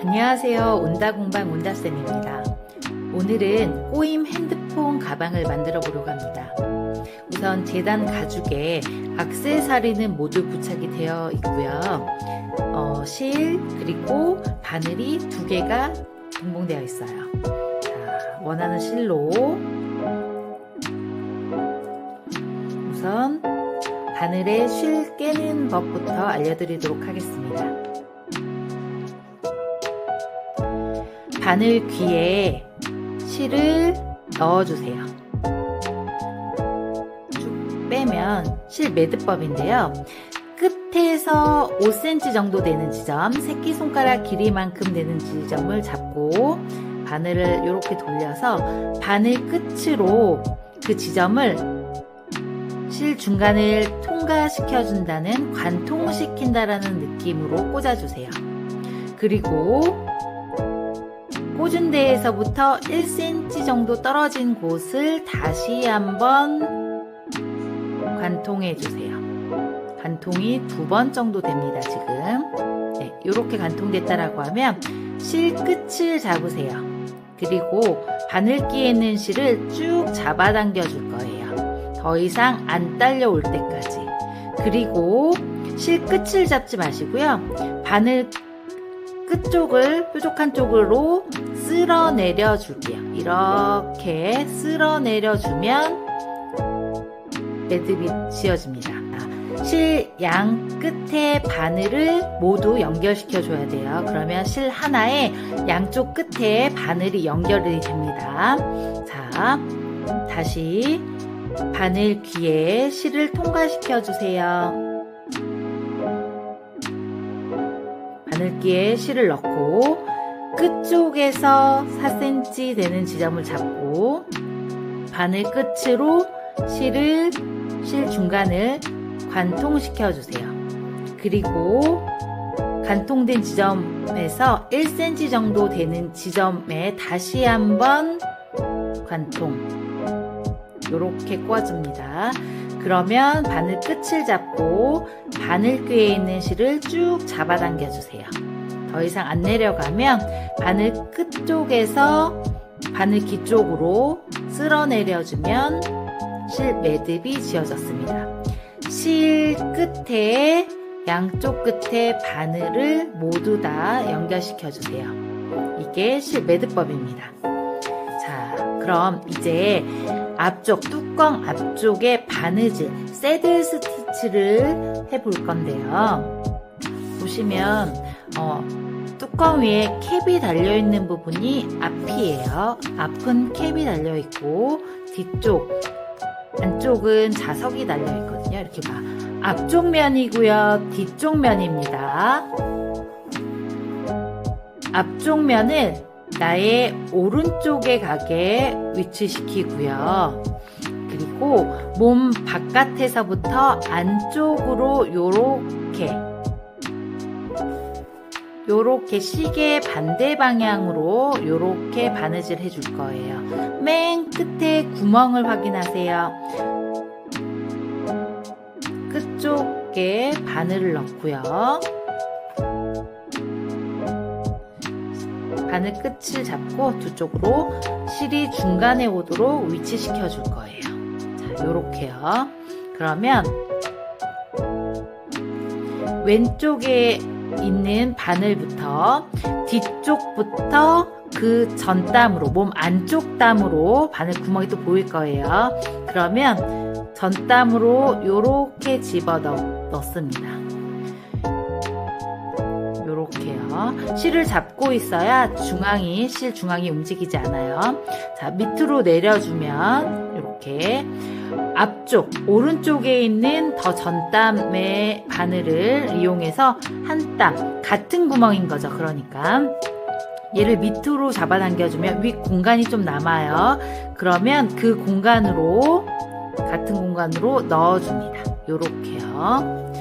안녕하세요. 온다공방 온다쌤입니다. 오늘은 꼬임 핸드폰 가방을 만들어 보려고 합니다. 우선 재단 가죽에 액세서리는 모두 부착이 되어 있고요. 실 그리고 바늘이 2개가 동봉되어 있어요. 자, 원하는 실로 우선 바늘에 실 깨는 법부터 알려드리도록 하겠습니다. 바늘 귀에 실을 넣어주세요. 쭉 빼면 실 매듭법인데요. 끝에서 5cm 정도 되는 지점, 새끼손가락 길이만큼 되는 지점을 잡고 바늘을 이렇게 돌려서 바늘 끝으로 그 지점을 실 중간을 통과시켜준다는 관통시킨다라는 느낌으로 꽂아주세요. 그리고 꽂은 데에서부터 1cm 정도 떨어진 곳을 다시 한번 관통해 주세요. 관통이 2번 정도 됩니다. 지금 네, 이렇게 관통됐다라고 하면 실 끝을 잡으세요. 그리고 바늘기에 있는 실을 쭉 잡아당겨 줄 거예요. 더 이상 안 딸려올 때까지. 그리고 실 끝을 잡지 마시고요. 바늘 끝쪽을 뾰족한 쪽으로 쓸어내려 줄게요. 이렇게 쓸어내려 주면 매듭이 지어집니다. 실 양 끝에 바늘을 모두 연결시켜 줘야 돼요. 그러면 실 하나에 양쪽 끝에 바늘이 연결이 됩니다. 자, 다시 바늘 귀에 실을 통과시켜 주세요. 바늘기에 실을 넣고 끝쪽에서 4cm 되는 지점을 잡고 바늘 끝으로 실 중간을 관통시켜 주세요. 그리고 관통된 지점에서 1cm 정도 되는 지점에 다시 한번 관통 이렇게 꽂아줍니다. 그러면 바늘 끝을 잡고 바늘귀에 있는 실을 쭉 잡아당겨 주세요. 더 이상 안 내려가면 바늘 끝쪽에서 바늘귀 쪽으로 쓸어내려주면 실 매듭이 지어졌습니다. 실 끝에 양쪽 끝에 바늘을 모두 다 연결시켜 주세요. 이게 실 매듭법입니다. 자, 그럼 이제 앞쪽 뚜껑 앞쪽에 바느질 새들 스티치를 해볼 건데요. 보시면 뚜껑 위에 캡이 달려있는 부분이 앞이에요. 앞은 캡이 달려있고 뒤쪽 안쪽은 자석이 달려있거든요. 이렇게 봐. 앞쪽 면이고요. 뒤쪽 면입니다. 앞쪽 면을 나의 오른쪽에 가게 위치시키고요. 그리고 몸 바깥에서부터 안쪽으로 요렇게 시계 반대 방향으로 요렇게 바느질 해줄 거예요. 맨 끝에 구멍을 확인하세요. 끝쪽에 바늘을 넣고요. 바늘 끝을 잡고 두 쪽으로 실이 중간에 오도록 위치시켜 줄 거예요. 자, 요렇게요. 그러면 왼쪽에 있는 바늘부터 뒤쪽부터 그 전땀으로 몸 안쪽 땀으로 바늘 구멍이 또 보일 거예요. 그러면 전땀으로 요렇게 집어 넣습니다. 요렇게요. 실을 잡고 있어야 실 중앙이 움직이지 않아요. 자, 밑으로 내려주면 이렇게 앞쪽 오른쪽에 있는 더 전땀의 바늘을 이용해서 한 땀 같은 구멍인 거죠. 그러니까 얘를 밑으로 잡아당겨주면 윗 공간이 좀 남아요. 그러면 그 공간으로 같은 공간으로 넣어줍니다. 요렇게요.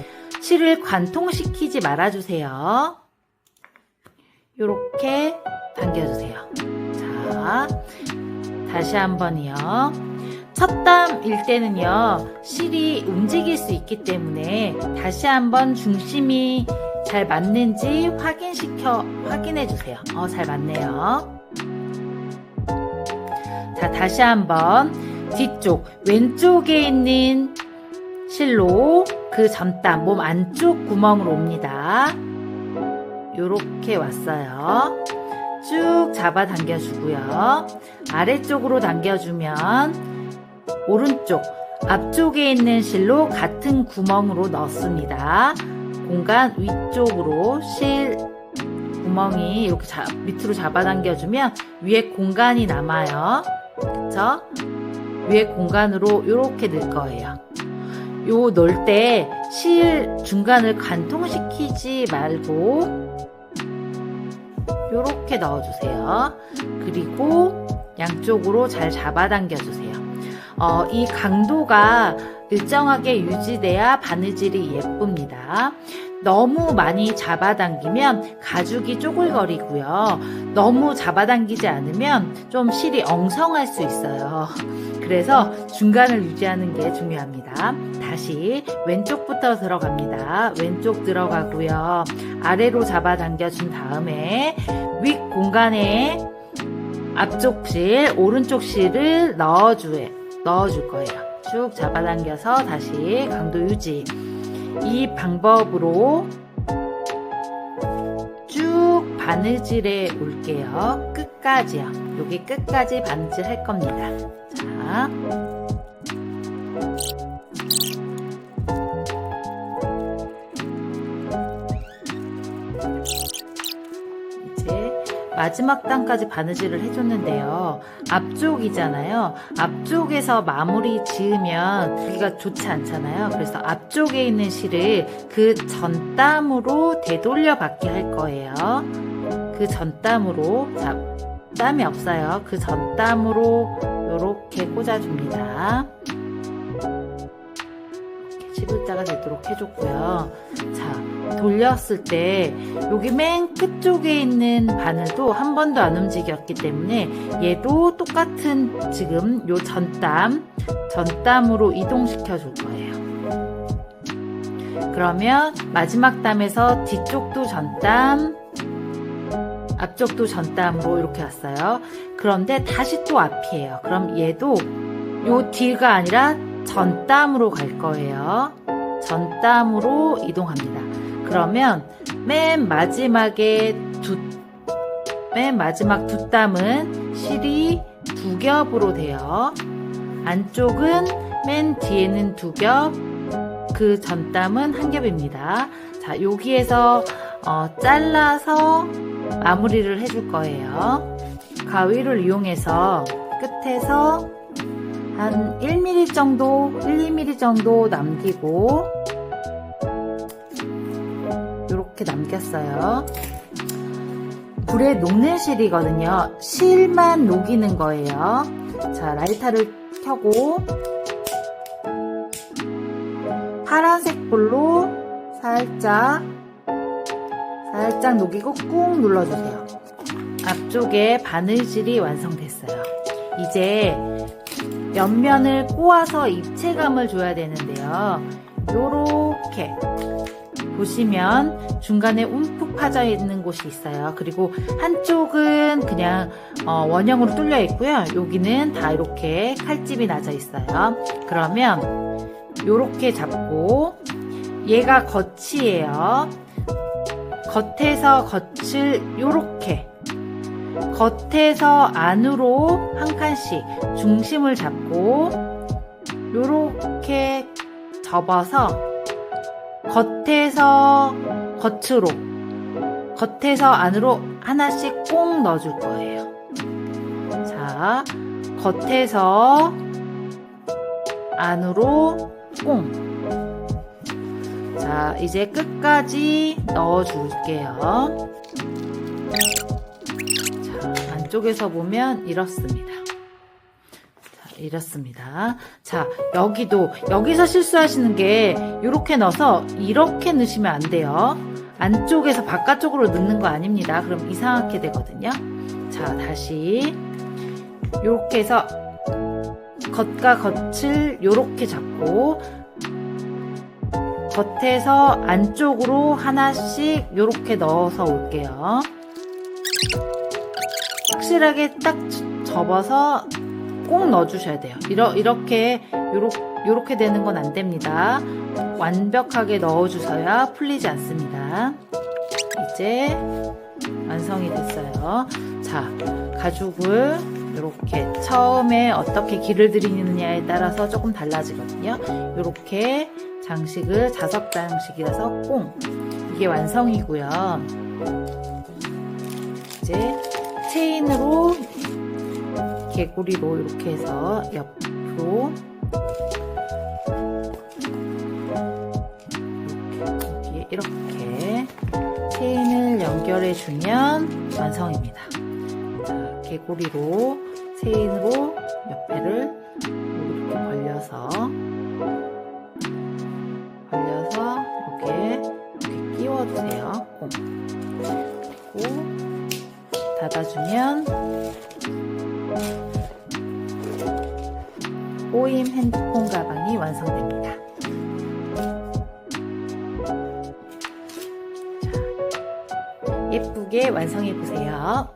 실을 관통시키지 말아주세요. 요렇게 당겨주세요. 자, 다시 한번이요. 첫 땀일 때는요, 실이 움직일 수 있기 때문에 다시 한번 중심이 잘 맞는지 확인해 주세요. 잘 맞네요. 자, 다시 한번 뒤쪽 왼쪽에 있는 실로 그 전땀 몸 안쪽 구멍으로 옵니다. 요렇게 왔어요. 쭉 잡아 당겨주고요. 아래쪽으로 당겨주면 오른쪽 앞쪽에 있는 실로 같은 구멍으로 넣습니다. 공간 위쪽으로 실 구멍이 이렇게 밑으로 잡아당겨주면 위에 공간이 남아요. 그쵸? 위에 공간으로 이렇게 넣을 거예요. 요 넣을 때 실 중간을 관통시키지 말고 이렇게 넣어주세요. 그리고 양쪽으로 잘 잡아당겨주세요. 이 강도가 일정하게 유지돼야 바느질이 예쁩니다. 너무 많이 잡아당기면 가죽이 쪼글거리고요. 너무 잡아당기지 않으면 좀 실이 엉성할 수 있어요. 그래서 중간을 유지하는 게 중요합니다. 다시 왼쪽부터 들어갑니다. 왼쪽 들어가고요. 아래로 잡아당겨준 다음에 윗 공간에 앞쪽 실, 오른쪽 실을 넣어줄 거예요. 쭉 잡아당겨서 다시 강도 유지. 이 방법으로 쭉 바느질해 올게요. 끝까지요. 여기 끝까지 바느질 할 겁니다. 자. 이제 마지막 단까지 바느질을 해줬는데요. 앞쪽이잖아요. 앞쪽에서 마무리 지으면 여기가 좋지 않잖아요. 그래서 앞쪽에 있는 실을 그 전땀으로 되돌려 받게 할 거예요. 그 전땀으로, 자, 땀이 없어요. 그 전땀으로 이렇게 꽂아줍니다. 시글자가 되도록 해줬고요. 자, 돌렸을 때 여기 맨 끝쪽에 있는 바늘도 한 번도 안 움직였기 때문에 얘도 똑같은 지금 요 전땀으로 이동시켜 줄 거예요. 그러면 마지막 땀에서 뒤쪽도 전땀, 앞쪽도 전땀으로 이렇게 왔어요. 그런데 다시 또 앞이에요. 그럼 얘도 요 뒤가 아니라 전땀으로 갈 거예요. 전땀으로 이동합니다. 그러면 맨 마지막 두 땀은 실이 두 겹으로 돼요. 안쪽은 맨 뒤에는 두 겹, 그 전땀은 한 겹입니다. 자, 여기에서 잘라서 마무리를 해줄 거예요. 가위를 이용해서 끝에서 한 1mm 정도, 1~2mm 정도 남기고 이렇게 남겼어요. 불에 녹는 실이거든요. 실만 녹이는 거예요. 자, 라이터를 켜고 파란색 불로 살짝 녹이고 꾹 눌러주세요. 앞쪽에 바느질이 완성됐어요. 이제 옆면을 꼬아서 입체감을 줘야 되는데요. 요렇게 보시면 중간에 움푹 파져 있는 곳이 있어요. 그리고 한쪽은 그냥 원형으로 뚫려 있고요. 여기는 다 이렇게 칼집이 나져 있어요. 그러면 요렇게 잡고 얘가 겉이에요. 겉에서 겉을 요렇게 겉에서 안으로 한 칸씩 중심을 잡고 요렇게 접어서 겉에서 겉으로 겉에서 안으로 하나씩 꼭 넣어줄 거예요. 자, 겉에서 안으로 꼭. 자, 이제 끝까지 넣어줄게요. 자, 안쪽에서 보면 이렇습니다. 자, 이렇습니다. 자, 여기서 실수하시는 게 이렇게 넣어서 이렇게 넣으시면 안 돼요. 안쪽에서 바깥쪽으로 넣는 거 아닙니다. 그럼 이상하게 되거든요. 자, 다시 이렇게 해서 겉과 겉을 요렇게 잡고 겉에서 안쪽으로 하나씩 요렇게 넣어서 올게요. 확실하게 딱 접어서 꼭 넣어주셔야 돼요. 이렇게 요렇게 되는 건 안 됩니다. 완벽하게 넣어주셔야 풀리지 않습니다. 이제 완성이 됐어요. 자, 가죽을 이렇게 처음에 어떻게 길을 들이느냐에 따라서 조금 달라지거든요. 이렇게 장식을 자석 장식이라서 꽁, 이게 완성이고요. 이제 체인으로 개구리로 이렇게 해서 옆으로 이렇게 체인을 연결해 주면 완성입니다. 자, 개구리로 체인으로 옆에를 이렇게 벌려서 이렇게 끼워주세요. 꽁. 그리고 닫아주면 오임 핸드폰 가방이 완성됩니다. 자, 예쁘게 완성해 보세요.